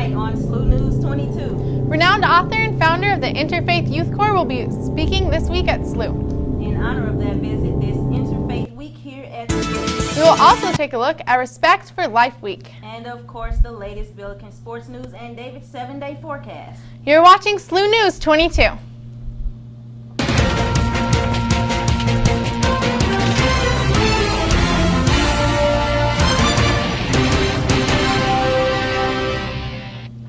tonight on SLU News 22. Renowned author and founder of the Interfaith Youth Corps will be speaking this week at SLU. In honor of that visit, this Interfaith Week here at SLU. We will also take a look at Respect for Life Week. And of course, the latest Billiken sports news and David's 7-day forecast. You're watching SLU News 22.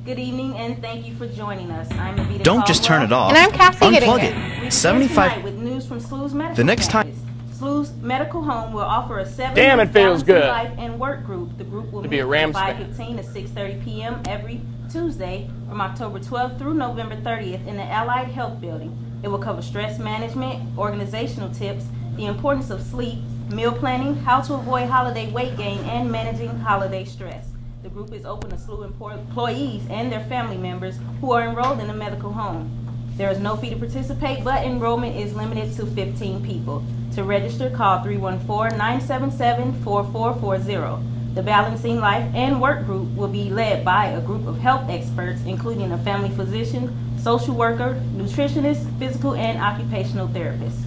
Good evening and thank you for joining us. I'm Avita Don't just turn it off. And I'm Cassie Unplug Giddingen. it. 75 with news from SLU's medical The next time. campus. SLU's medical home will offer a 7-day Damn, it feels good. life and work group. The group will To meet be a Rams from fan. 5:15 to 6:30 p.m. every Tuesday from October 12th through November 30th in the Allied Health Building. It will cover stress management, organizational tips, the importance of sleep, meal planning, how to avoid holiday weight gain, and managing holiday stress. The group is open to SLU employees and their family members who are enrolled in the medical home. There is no fee to participate, but enrollment is limited to 15 people. To register, call 314-977-4440. The Balancing Life and Work group will be led by a group of health experts, including a family physician, social worker, nutritionist, physical and occupational therapist.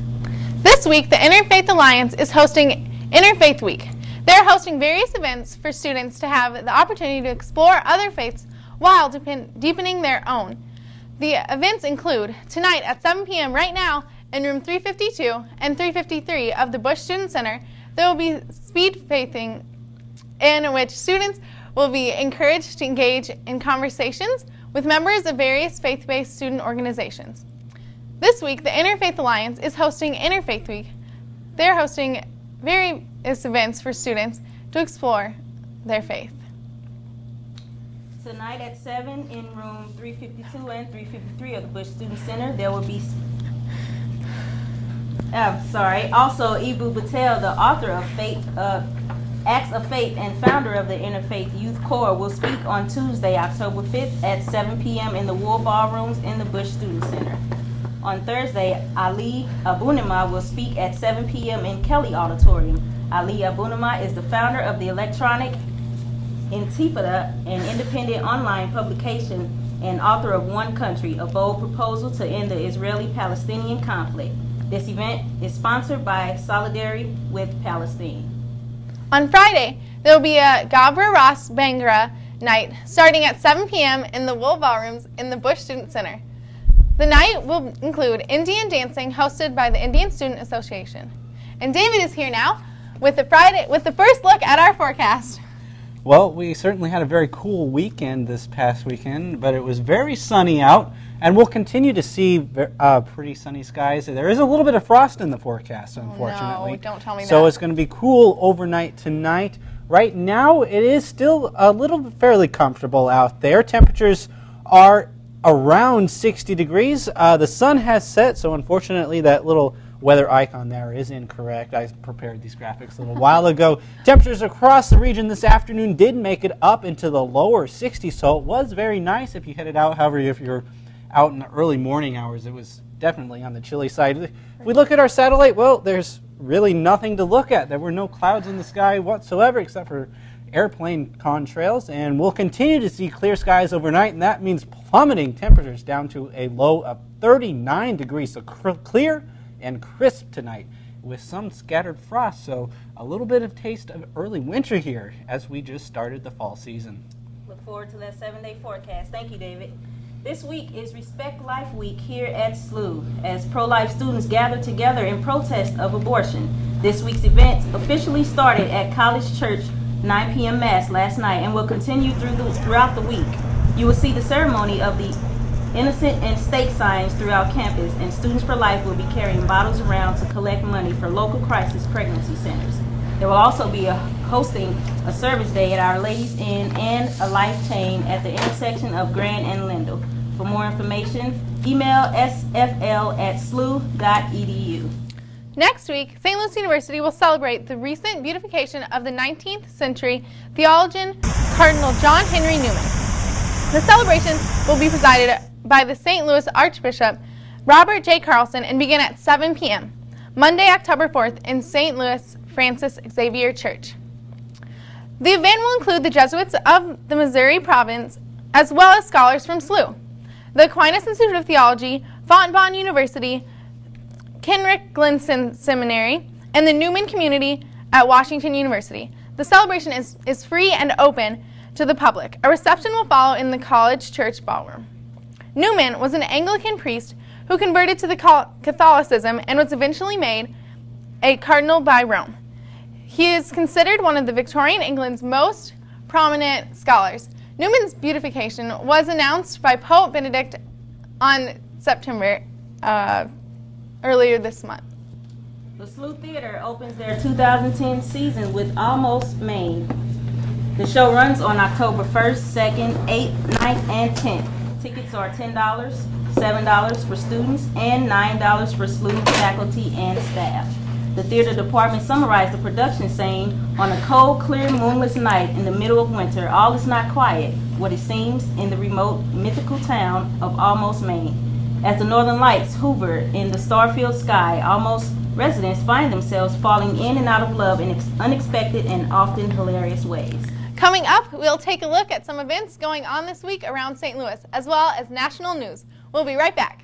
This week, the Interfaith Alliance is hosting Interfaith Week. They're hosting various events for students to have the opportunity to explore other faiths while deepening their own. The events include tonight at 7 p.m. right now in room 352 and 353 of the Bush Student Center. There will be speed faithing in which students will be encouraged to engage in conversations with members of various faith-based student organizations. This week, the Interfaith Alliance is hosting Interfaith Week. They're hosting various events for students to explore their faith. Tonight at 7 in room 352 and 353 of the Bush Student Center, there will be also Ibu Patel, the author of Acts of Faith and founder of the Interfaith Youth Corps, will speak on Tuesday, October 5th at 7 p.m. in the Wool Ballrooms in the Bush Student Center. On Thursday, Ali Abunimah will speak at 7 p.m. in Kelly Auditorium. Ali Abunimah is the founder of the Electronic Intifada, an independent online publication, and author of One Country, a bold proposal to end the Israeli-Palestinian conflict. This event is sponsored by Solidarity with Palestine. On Friday, there will be a Gabra Ras Bangra night starting at 7 p.m. in the Wool Ballrooms in the Bush Student Center. The night will include Indian dancing hosted by the Indian Student Association. And David is here now with the first look at our forecast. Well, we certainly had a very cool weekend this past weekend, but it was very sunny out, and we'll continue to see pretty sunny skies. There is a little bit of frost in the forecast, unfortunately. No, don't tell me that. So it's going to be cool overnight tonight. Right now, it is still a little fairly comfortable out there. Temperatures are around 60 degrees. The sun has set, so unfortunately that little weather icon there is incorrect. I prepared these graphics a little while ago. Temperatures across the region this afternoon did make it up into the lower 60s, so it was very nice if you headed out. However, if you're out in the early morning hours, it was definitely on the chilly side. If we look at our satellite, well, there's really nothing to look at. There were no clouds in the sky whatsoever except for airplane contrails, and we'll continue to see clear skies overnight, and that means plummeting temperatures down to a low of 39 degrees, so clear and crisp tonight with some scattered frost, so a little bit of taste of early winter here as we just started the fall season. Look forward to that 7-day forecast. Thank you, David. This week is Respect Life Week here at SLU as pro-life students gather together in protest of abortion. This week's event officially started at College Church 9 p.m. Mass last night and will continue throughout the week. You will see the ceremony of the innocent and stake signs throughout campus, and Students for Life will be carrying bottles around to collect money for local crisis pregnancy centers. There will also be hosting a service day at Our Lady's Inn and a life chain at the intersection of Grand and Lindell. For more information, email sfl@slu.edu. Next week, St. Louis University will celebrate the recent beatification of the 19th century theologian Cardinal John Henry Newman. The celebration will be presided by the St. Louis Archbishop Robert J. Carlson and begin at 7 p.m. Monday, October 4th in St. Louis Francis Xavier Church. The event will include the Jesuits of the Missouri Province as well as scholars from SLU, the Aquinas Institute of Theology, Fontbonne University, Kenrick Glenson Seminary, and the Newman community at Washington University. The celebration is free and open to the public. A reception will follow in the college church ballroom. Newman was an Anglican priest who converted to the Catholicism and was eventually made a cardinal by Rome. He is considered one of the Victorian England's most prominent scholars. Newman's beatification was announced by Pope Benedict on September earlier this month. The SLU Theater opens their 2010 season with Almost Maine. The show runs on October 1st, 2nd, 8th, 9th, and 10th. Tickets are $10, $7 for students, and $9 for SLU faculty and staff. The theater department summarized the production saying, "On a cold, clear, moonless night in the middle of winter, all is not quiet, what it seems, in the remote, mythical town of Almost Maine. As the northern lights hover in the star-filled sky, Almost residents find themselves falling in and out of love in unexpected and often hilarious ways." Coming up, we'll take a look at some events going on this week around St. Louis, as well as national news. We'll be right back.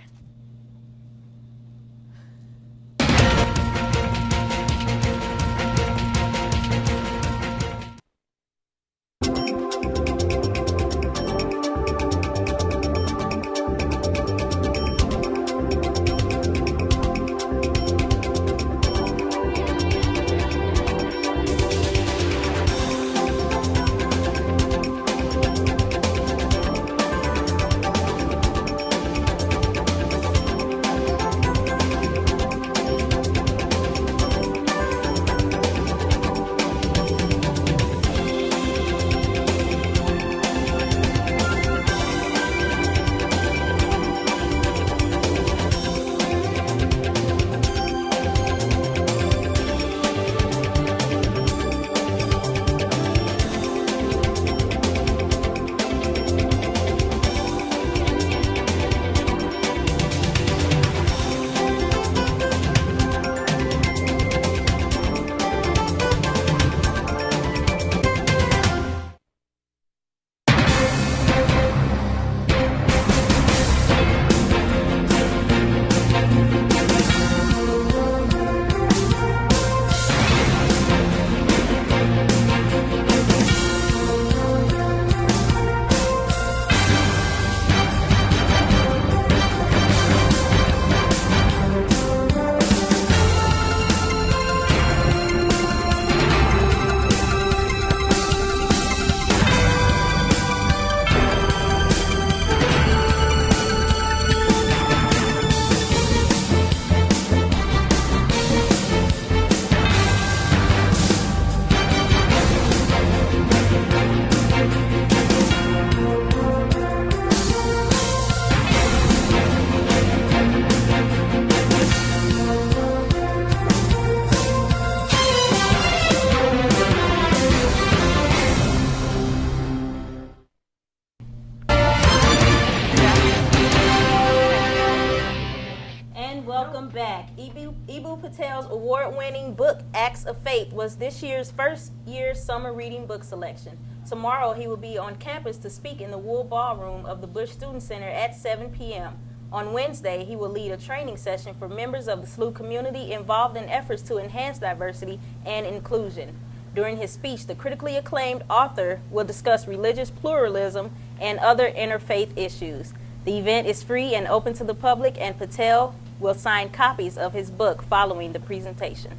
Patel's award-winning book, Acts of Faith, was this year's first-year summer reading book selection. Tomorrow, he will be on campus to speak in the Wool Ballroom of the Bush Student Center at 7 p.m. On Wednesday, he will lead a training session for members of the SLU community involved in efforts to enhance diversity and inclusion. During his speech, the critically acclaimed author will discuss religious pluralism and other interfaith issues. The event is free and open to the public, and Patel will sign copies of his book following the presentation.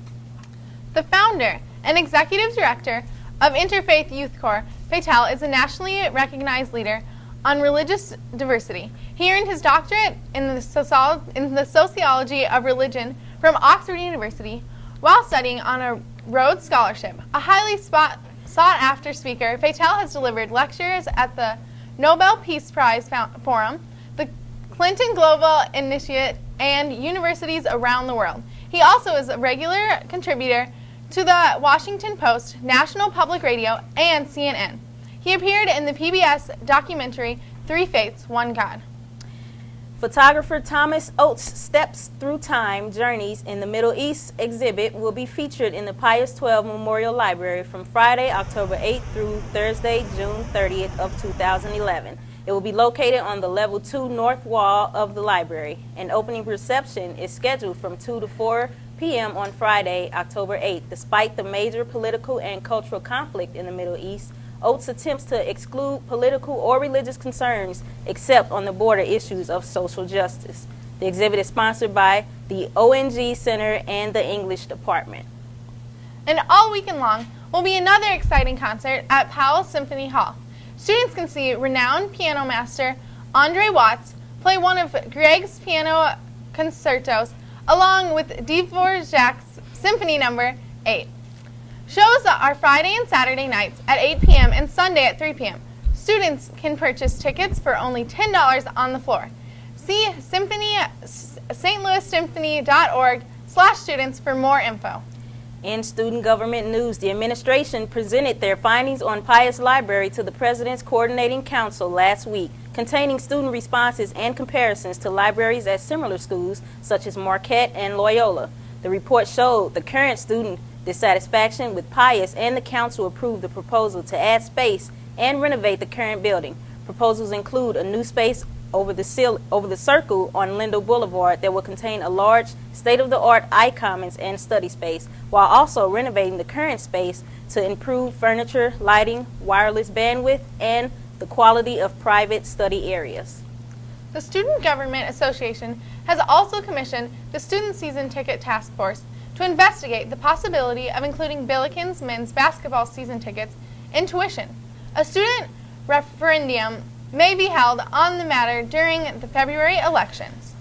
The founder and executive director of Interfaith Youth Corps, Patel is a nationally recognized leader on religious diversity. He earned his doctorate in the sociology of religion from Oxford University while studying on a Rhodes Scholarship. A highly sought-after speaker, Patel has delivered lectures at the Nobel Peace Prize Forum, the Clinton Global Initiative, and universities around the world. He also is a regular contributor to the Washington Post, National Public Radio, and CNN. He appeared in the PBS documentary 3 Faiths, One God. Photographer Thomas Oates' Steps Through Time Journeys in the Middle East exhibit will be featured in the Pius 12 Memorial Library from Friday, October 8th through Thursday, June 30th of 2011. It will be located on the level 2 north wall of the library. An opening reception is scheduled from 2 to 4 p.m. on Friday, October 8th. Despite the major political and cultural conflict in the Middle East, Oates attempts to exclude political or religious concerns except on the border issues of social justice. The exhibit is sponsored by the ONG Center and the English Department. And all weekend long will be another exciting concert at Powell Symphony Hall. Students can see renowned piano master Andre Watts play one of Grieg's piano concertos along with Dvorak's Symphony No. 8. Shows are Friday and Saturday nights at 8 p.m. and Sunday at 3 p.m. Students can purchase tickets for only $10 on the floor. See stlouissymphony.org/students for more info. In student government news, the administration presented their findings on Pius Library to the President's Coordinating Council last week, containing student responses and comparisons to libraries at similar schools such as Marquette and Loyola. The report showed the current student dissatisfaction with Pius, and the council approved the proposal to add space and renovate the current building. Proposals include a new space over the circle on Lindo Boulevard that will contain a large state-of-the-art iCommons and study space, while also renovating the current space to improve furniture, lighting, wireless bandwidth, and the quality of private study areas. The Student Government Association has also commissioned the Student Season Ticket Task Force to investigate the possibility of including Billiken's men's basketball season tickets in tuition. A student referendum may be held on the matter during the February elections.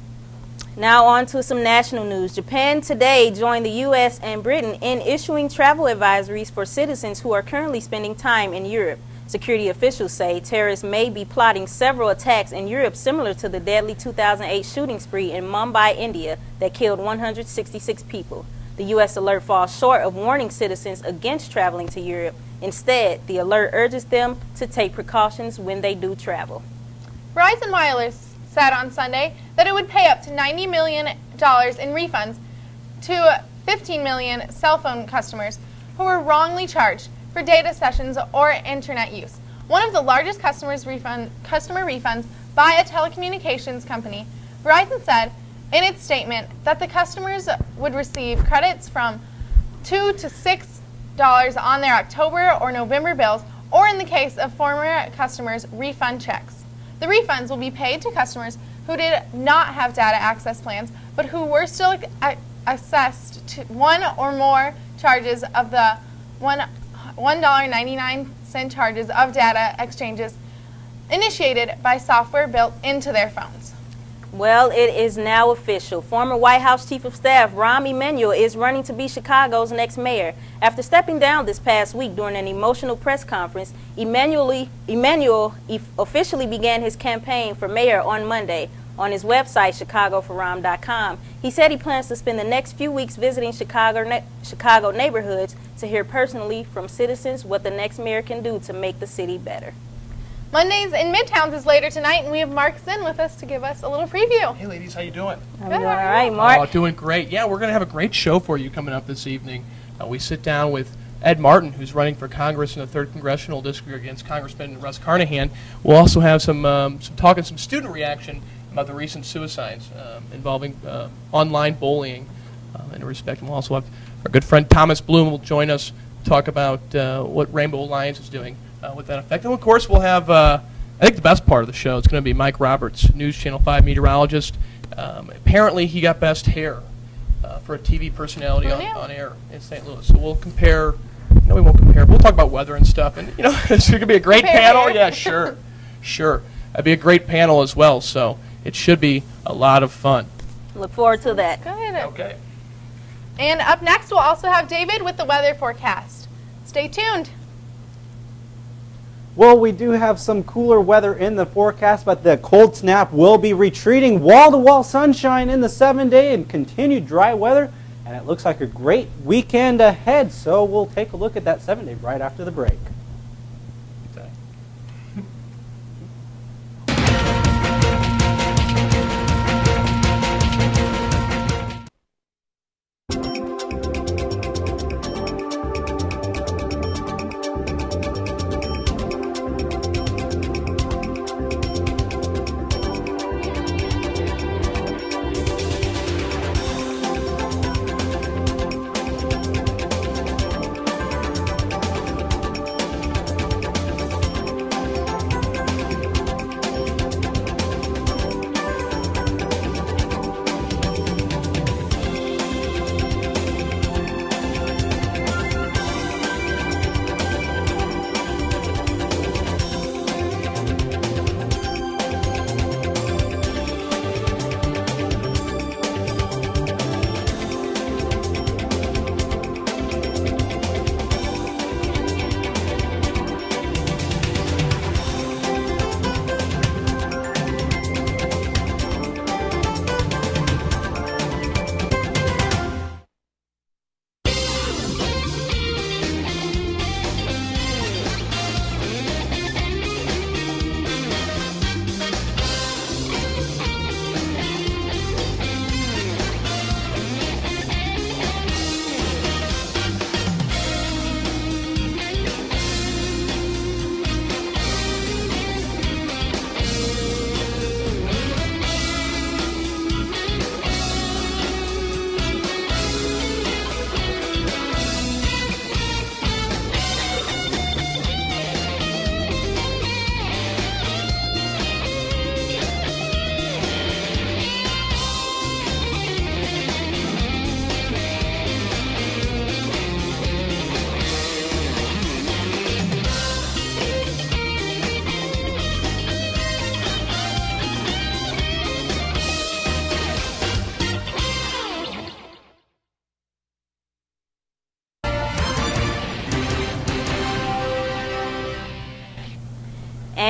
Now on to some national news. Japan today joined the U.S. and Britain in issuing travel advisories for citizens who are currently spending time in Europe. Security officials say terrorists may be plotting several attacks in Europe similar to the deadly 2008 shooting spree in Mumbai, India that killed 166 people. The U.S. alert falls short of warning citizens against traveling to Europe. Instead, the alert urges them to take precautions when they do travel. Verizon Wireless said on Sunday that it would pay up to $90 million in refunds to 15 million cell phone customers who were wrongly charged for data sessions or internet use. One of the largest customer refunds by a telecommunications company, Verizon said in its statement that the customers would receive credits from $2 to $6 on their October or November bills, or in the case of former customers, refund checks. The refunds will be paid to customers who did not have data access plans, but who were still assessed to one or more charges of the $1.99 charges of data exchanges initiated by software built into their phones. Well, it is now official. Former White House Chief of Staff Rahm Emanuel is running to be Chicago's next mayor. After stepping down this past week during an emotional press conference, Emanuel officially began his campaign for mayor on Monday. On his website, chicagoforrahm.com, he said he plans to spend the next few weeks visiting Chicago neighborhoods to hear personally from citizens what the next mayor can do to make the city better. Mondays in Midtowns is later tonight, and we have Mark Zinn with us to give us a little preview. Hey, ladies, how you doing? I'm doing all right, Mark. Oh, doing great. Yeah, we're going to have a great show for you coming up this evening. We sit down with Ed Martin, who's running for Congress in the 3rd Congressional District against Congressman Russ Carnahan. We'll also have some talk and some student reaction about the recent suicides involving online bullying in respect. And we'll also have our good friend Thomas Bloom will join us to talk about what Rainbow Alliance is doing with that effect. And of course, we'll have, I think the best part of the show, it's going to be Mike Roberts, News Channel 5 meteorologist. Apparently, he got best hair for a TV personality on air in St. Louis. So we'll compare. No, we won't compare. We'll talk about weather and stuff. And, you know, it's going to be a great panel. Yeah, sure. That'd be a great panel as well. So it should be a lot of fun. Look forward to that. Good. Okay. And up next, we'll also have David with the weather forecast. Stay tuned. Well, we do have some cooler weather in the forecast, but the cold snap will be retreating. Wall-to-wall sunshine in the 7-day and continued dry weather. And it looks like a great weekend ahead, so we'll take a look at that 7-day right after the break.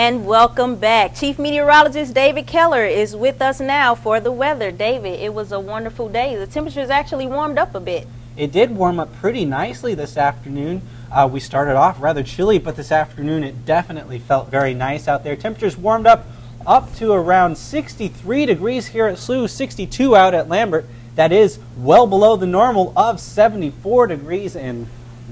And welcome back. Chief Meteorologist David Keller is with us now for the weather. David, it was a wonderful day. The temperatures actually warmed up a bit. It did warm up pretty nicely this afternoon. We started off rather chilly, but this afternoon it definitely felt very nice out there. Temperatures warmed up to around 63 degrees here at SLU, 62 out at Lambert. That is well below the normal of 74 degrees and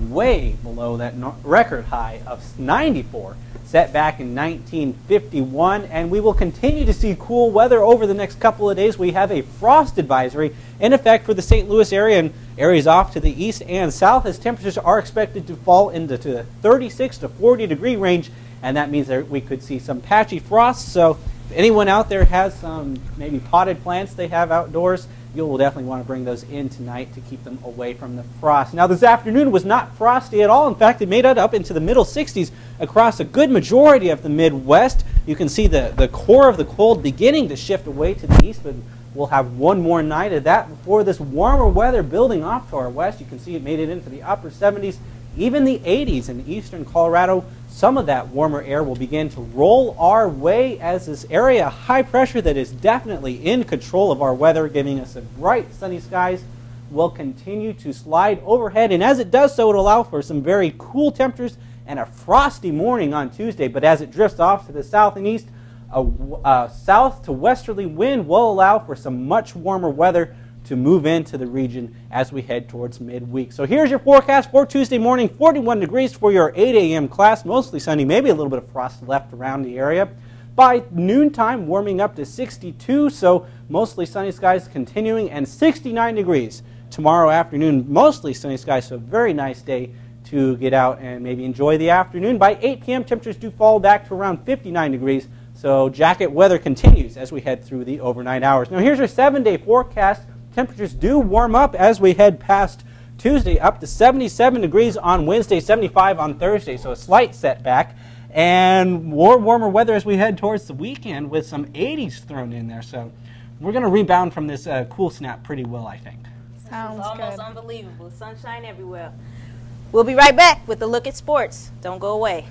way below that record high of 94 set back in 1951. And we will continue to see cool weather over the next couple of days. We have a frost advisory in effect for the St. Louis area and areas off to the east and south, as temperatures are expected to fall into the 36 to 40 degree range, and that means that we could see some patchy frost. So if anyone out there has some maybe potted plants they have outdoors, you will definitely want to bring those in tonight to keep them away from the frost. Now, this afternoon was not frosty at all. In fact, it made it up into the middle 60s across a good majority of the Midwest. You can see the core of the cold beginning to shift away to the east, but we'll have one more night of that before this warmer weather building off to our west. You can see it made it into the upper 70s, even the 80s in eastern Colorado. Some of that warmer air will begin to roll our way as this area of high pressure that is definitely in control of our weather, giving us a bright sunny skies, will continue to slide overhead. And as it does so, it will allow for some very cool temperatures and a frosty morning on Tuesday. But as it drifts off to the south and east, a south to westerly wind will allow for some much warmer weather to move into the region as we head towards midweek. So here's your forecast for Tuesday morning. 41 degrees for your 8 a.m. class, mostly sunny, maybe a little bit of frost left around the area. By noontime, warming up to 62, so mostly sunny skies continuing, and 69 degrees tomorrow afternoon, mostly sunny skies, so a very nice day to get out and maybe enjoy the afternoon. By 8 p.m., temperatures do fall back to around 59 degrees, so jacket weather continues as we head through the overnight hours. Now here's your 7-day forecast. Temperatures do warm up as we head past Tuesday, up to 77 degrees on Wednesday, 75 on Thursday, so a slight setback. And more warmer weather as we head towards the weekend with some 80s thrown in there. So we're going to rebound from this cool snap pretty well, I think. Sounds It's almost good. unbelievable. Sunshine everywhere. We'll be right back with a look at sports. Don't go away.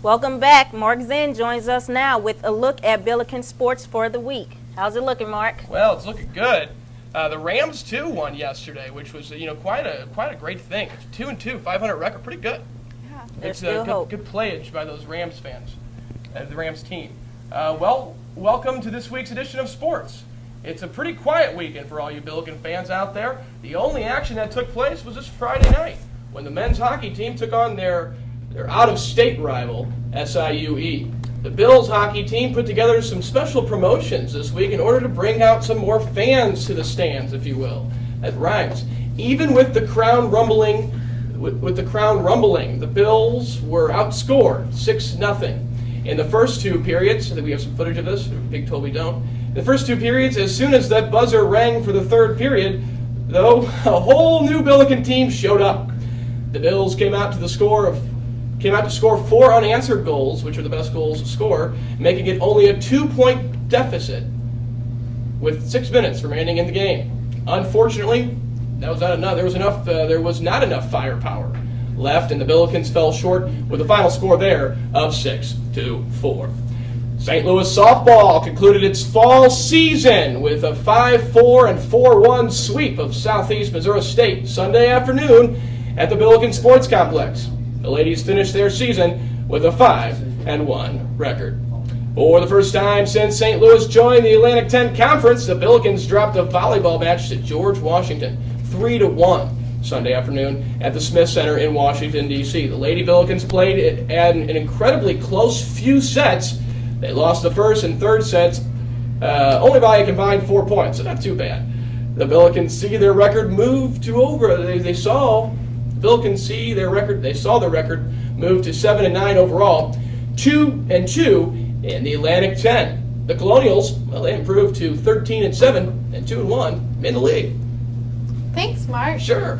Welcome back. Mark Zinn joins us now with a look at Billiken sports for the week. How's it looking, Mark? Well, it's looking good. The Rams too won yesterday, which was quite a great thing. 2-2, 500 record, pretty good. Yeah. There's It's still hope. good playage by those Rams fans, the Rams team. Well, welcome to this week's edition of Sports. It's a pretty quiet weekend for all you Billiken fans out there. The only action that took place was this Friday night when the men's hockey team took on their out-of-state rival, SLU-TV. The Bills hockey team put together some special promotions this week in order to bring out some more fans to the stands, if you will. That rhymes. Even with the crowd rumbling, the Bills were outscored 6-0. In the first two periods, I think we have some footage of this, Big told we don't. In the first two periods, as soon as that buzzer rang for the third period, though, a whole new Billiken team showed up. The Bills came out to score 4 unanswered goals, which are the best goals to score, making it only a 2-point deficit with 6 minutes remaining in the game. Unfortunately, that was not enough. There was not enough firepower left, and the Billikens fell short with a final score there of 6-4. St. Louis softball concluded its fall season with a 5-4 and 4-1 sweep of Southeast Missouri State Sunday afternoon at the Billiken Sports Complex. The ladies finished their season with a 5-1 record. For the first time since St. Louis joined the Atlantic 10 Conference, the Billikens dropped a volleyball match to George Washington, 3-1 Sunday afternoon at the Smith Center in Washington, D.C. The Lady Billikens played at an incredibly close few sets. They lost the first and third sets only by a combined 4 points, so not too bad. The Billikens see their record move to They saw their record move to 7-9 overall, 2-2 in the Atlantic 10. The Colonials, well, they improved to 13-7 and 2-1 in the league. Thanks, Mark. Sure.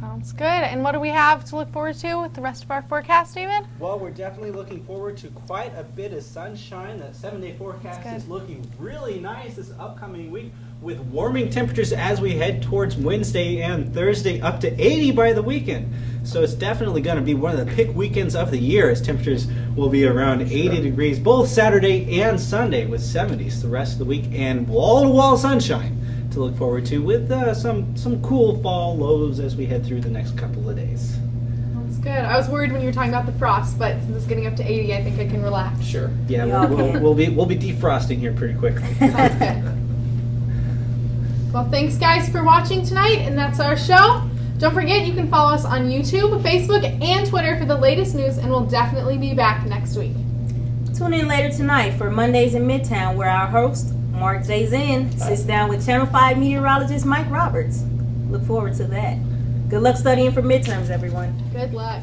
Sounds good. And what do we have to look forward to with the rest of our forecast, David? Well, we're definitely looking forward to quite a bit of sunshine. The 7-day forecast is looking really nice this upcoming week with warming temperatures as we head towards Wednesday and Thursday, up to 80 by the weekend. So it's definitely going to be one of the pick weekends of the year as temperatures will be around 80 degrees both Saturday and Sunday with 70s the rest of the week, and wall-to-wall sunshine to look forward to with some cool fall lows as we head through the next couple of days. That's good. I was worried when you were talking about the frost, but since it's getting up to 80, I think I can relax. Sure. Yeah, we'll be defrosting here pretty quickly. Sounds good. Well, thanks guys for watching tonight, and that's our show. Don't forget you can follow us on YouTube, Facebook, and Twitter for the latest news, and we'll definitely be back next week. Tune in later tonight for Mondays in Midtown, where our host, Mark J. Zinn, sits down with Channel 5 meteorologist Mike Roberts. Look forward to that. Good luck studying for midterms, everyone. Good luck.